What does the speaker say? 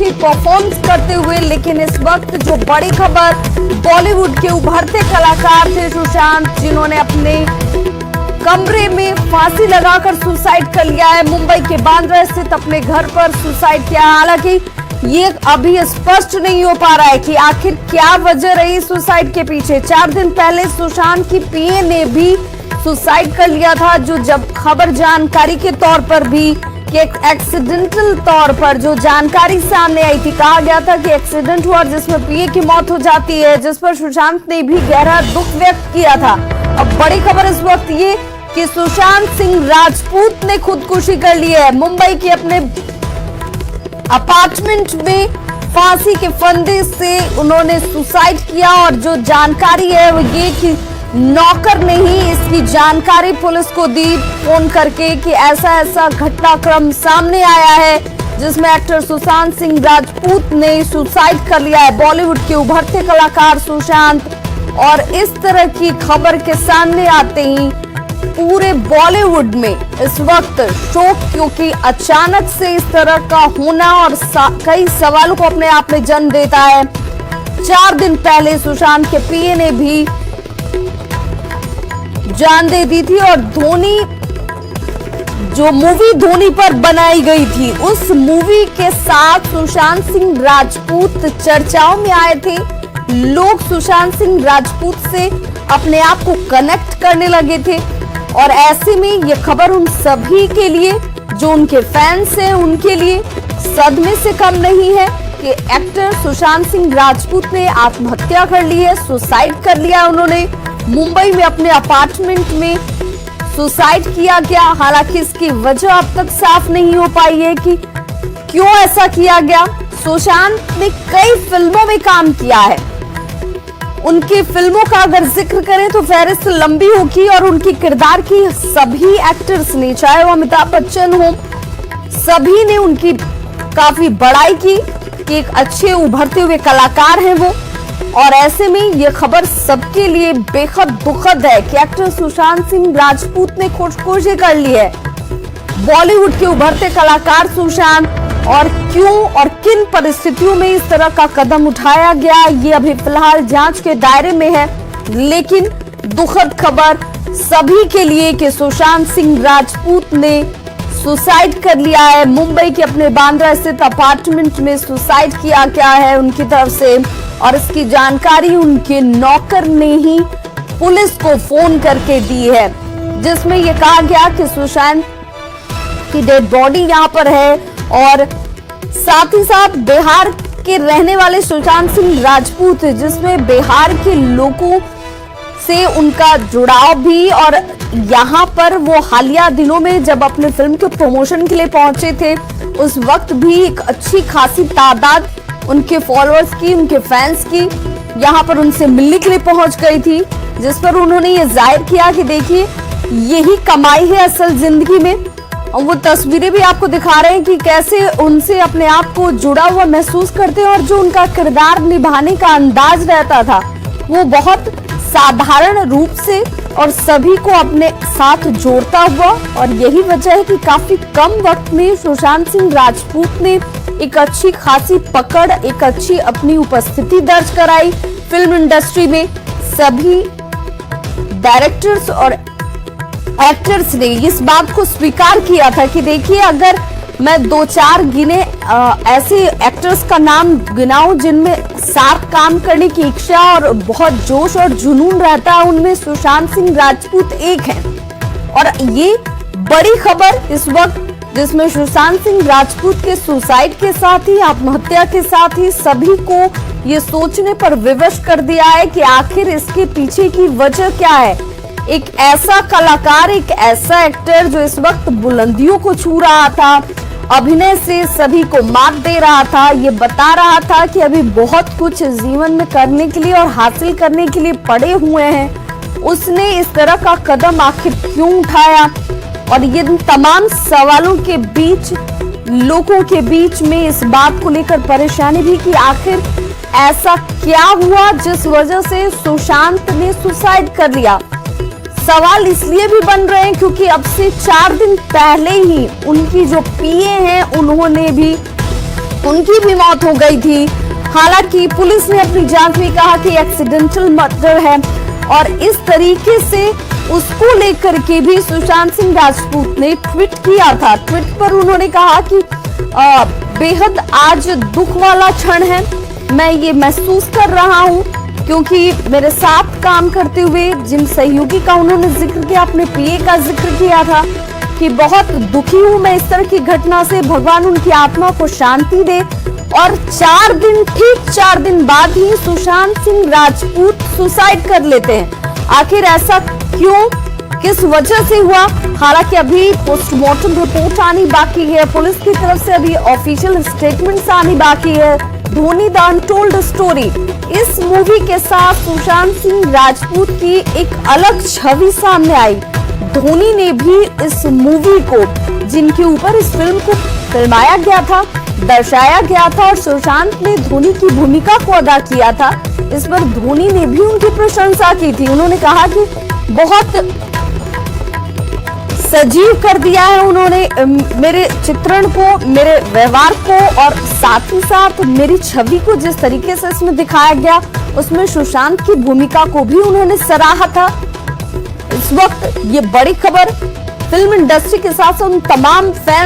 अच्छी परफॉर्मेंस करते हुए। लेकिन इस वक्त जो बड़ी खबर, बॉलीवुड के उभरते कलाकार थे सुशांत, जिन्होंने अपने कमरे में फांसी लगाकर सुसाइड कर लिया है। मुंबई के बांद्रा स्थित अपने घर पर सुसाइड किया। हालांकि ये अभी स्पष्ट नहीं हो पा रहा है कि आखिर क्या वजह रही सुसाइड के पीछे। 4 दिन पहले सुशांत की पीए ने भी सुसाइड कर लिया था, जो जब खबर जानकारी के तौर पर भी कि एक्सीडेंटल तौर पर जो जानकारी सामने आई थी, कहा गया था कि एक्सीडेंट हुआ जिसमें पीए की मौत हो जाती है, जिस पर सुशांत ने भी गहरा दुख व्यक्त किया था। अब बड़ी खबर इस वक्त ये कि सुशांत सिंह राजपूत ने खुदकुशी कर ली है। मुंबई के अपने अपार्टमेंट में फांसी के फंदे से उन्होंने सुसाइड किया। और जो जानकारी है वो ये कि नौकर ने ही इसकी जानकारी पुलिस को दी फोन करके कि ऐसा घटनाक्रम सामने आया है जिसमें एक्टर सुशांत सिंह राजपूत ने सुसाइड कर लिया है। बॉलीवुड के उभरते कलाकार सुशांत, और इस तरह की खबर के सामने आते ही पूरे बॉलीवुड में इस वक्त शोक, क्योंकि अचानक से इस तरह का होना और कई सवालों को अपने आप में जन्म देता है। 4 दिन पहले सुशांत के पीए ने भी जान दे दी थी, और धोनी, जो मूवी धोनी पर बनाई गई थी, उस मूवी के साथ सुशांत सिंह राजपूत चर्चाओं में आए थे। लोग सुशांत सिंह राजपूत से अपने आप को कनेक्ट करने लगे थे, और ऐसे में ये खबर उन सभी के लिए जो उनके फैंस हैं उनके लिए सदमे से कम नहीं है कि एक्टर सुशांत सिंह राजपूत ने आत्महत्या कर ली है, सुसाइड कर लिया उन्होंने। मुंबई में अपने अपार्टमेंट में सुसाइड किया गया। हालांकि इसकी वजह अब तक साफ नहीं हो पाई है कि क्यों ऐसा किया गया। सुशांत ने कई फिल्मों में काम किया है, उनकी फिल्मों का अगर जिक्र करें तो फहरिस्त लंबी होगी, और उनकी किरदार की सभी एक्टर्स ने, चाहे वो अमिताभ बच्चन हो, सभी ने उनकी काफी बड़ाई की कि एक अच्छे उभरते हुए कलाकार हैं वो। और ऐसे में ये खबर सबके लिए बेहद दुखद है कि एक्टर सुशांत सिंह राजपूत ने खुदकुशी कर ली है। बॉलीवुड के उभरते कलाकार सुशांत, और क्यों और किन परिस्थितियों में इस तरह का कदम उठाया गया, ये अभी फिलहाल जांच के दायरे में है। लेकिन दुखद खबर सभी के लिए कि सुशांत सिंह राजपूत ने सुसाइड कर लिया है। मुंबई के अपने बांद्रा स्थित अपार्टमेंट में सुसाइड किया गया है उनकी तरफ से, और इसकी जानकारी उनके नौकर ने ही पुलिस को फोन करके दी है, जिसमें यह कहा गया कि सुशांत की डेड बॉडी यहां पर है। और साथ ही साथ बिहार के रहने वाले सुशांत सिंह राजपूत, जिसमें बिहार के लोगों से उनका जुड़ाव भी, और यहाँ पर वो हालिया दिनों में जब अपने फिल्म के प्रमोशन के लिए पहुंचे थे, उस वक्त भी एक अच्छी खासी तादाद उनके फॉलोअर्स की, उनके फैंस की यहाँ पर उनसे मिलने के लिए पहुंच गई थी, जिस पर उन्होंने ये जाहिर किया कि देखिए यही कमाई है असल जिंदगी में। और वो तस्वीरें भी आपको दिखा रहे हैं कि कैसे उनसे अपने आप को जुड़ा हुआ महसूस करते हैं, और जो उनका किरदार निभाने का अंदाज रहता था वो बहुत साधारण रूप से और सभी को अपने साथ जोड़ता हुआ। और यही वजह है कि काफी कम वक्त में सुशांत सिंह राजपूत ने एक अच्छी खासी पकड़, एक अच्छी अपनी उपस्थिति दर्ज कराई फिल्म इंडस्ट्री में। सभी डायरेक्टर्स और एक्टर्स ने इस बात को स्वीकार किया था कि देखिए, अगर मैं 2-4 गिने ऐसे एक्टर्स का नाम गिनाऊं जिनमें साथ काम करने की इच्छा और बहुत जोश और जुनून रहता है, उनमें सुशांत सिंह राजपूत एक है। और ये बड़ी खबर इस वक्त, जिसमें सुशांत सिंह राजपूत के सुसाइड के साथ ही, आत्महत्या के साथ ही सभी को ये सोचने पर विवश कर दिया है कि आखिर इसके पीछे की वजह क्या है। एक ऐसा कलाकार, एक ऐसा एक्टर जो इस वक्त बुलंदियों को छू रहा था, अभिनय से सभी को मात दे रहा था, ये बता रहा था कि अभी बहुत कुछ जीवन में करने के लिए और हासिल करने के लिए पड़े हुए हैं, उसने इस तरह का कदम आखिर क्यों उठाया। और ये तमाम सवालों के बीच, लोगों के बीच में इस बात को लेकर परेशानी भी कि आखिर ऐसा क्या हुआ जिस वजह से सुशांत ने सुसाइड कर लिया। सवाल इसलिए भी बन रहे हैं क्योंकि अब से 4 दिन पहले ही उनकी जो पीए हैं, उन्होंने भी उनकी भी मौत हो गई थी। हालांकि पुलिस ने अपनी जांच में कहा कि एक्सीडेंटल मर्डर है और इस तरीके से उसको लेकर के भी सुशांत सिंह राजपूत ने ट्वीट किया था। ट्वीट पर उन्होंने कहा कि बेहद आज दुख वाला क्षण है, मैं ये महसूस कर रहा हूँ क्योंकि मेरे साथ काम करते हुए जिन सहयोगी का उन्होंने जिक्र किया, अपने पीए का जिक्र किया था कि बहुत दुखी हूँ मैं इस तरह की घटना से, भगवान उनकी आत्मा को शांति दे। और ठीक 4 दिन बाद ही सुशांत सिंह राजपूत सुसाइड कर लेते हैं। आखिर ऐसा क्यों, किस वजह से हुआ? हालांकि अभी पोस्टमार्टम रिपोर्ट आनी बाकी है, पुलिस की तरफ से अभी ऑफिशियल स्टेटमेंट्स आनी बाकी है। धोनी द अनटोल्ड स्टोरी, इस मूवी के साथ सुशांत सिंह राजपूत की एक अलग छवि सामने आई। धोनी ने भी इस मूवी को, जिनके ऊपर इस फिल्म को फिल्माया गया था, दर्शाया गया था और सुशांत ने धोनी की भूमिका को अदा किया था, इस पर धोनी ने भी उनकी प्रशंसा की थी। उन्होंने कहा कि बहुत सजीव कर दिया है उन्होंने मेरे चित्रण को, मेरे व्यवहार को और साथ ही साथ मेरी छवि को जिस तरीके से इसमें दिखाया गया, उसमें सुशांत की भूमिका को भी उन्होंने सराहा था। इस वक्त ये बड़ी खबर फिल्म इंडस्ट्री के साथ उन तमाम फैन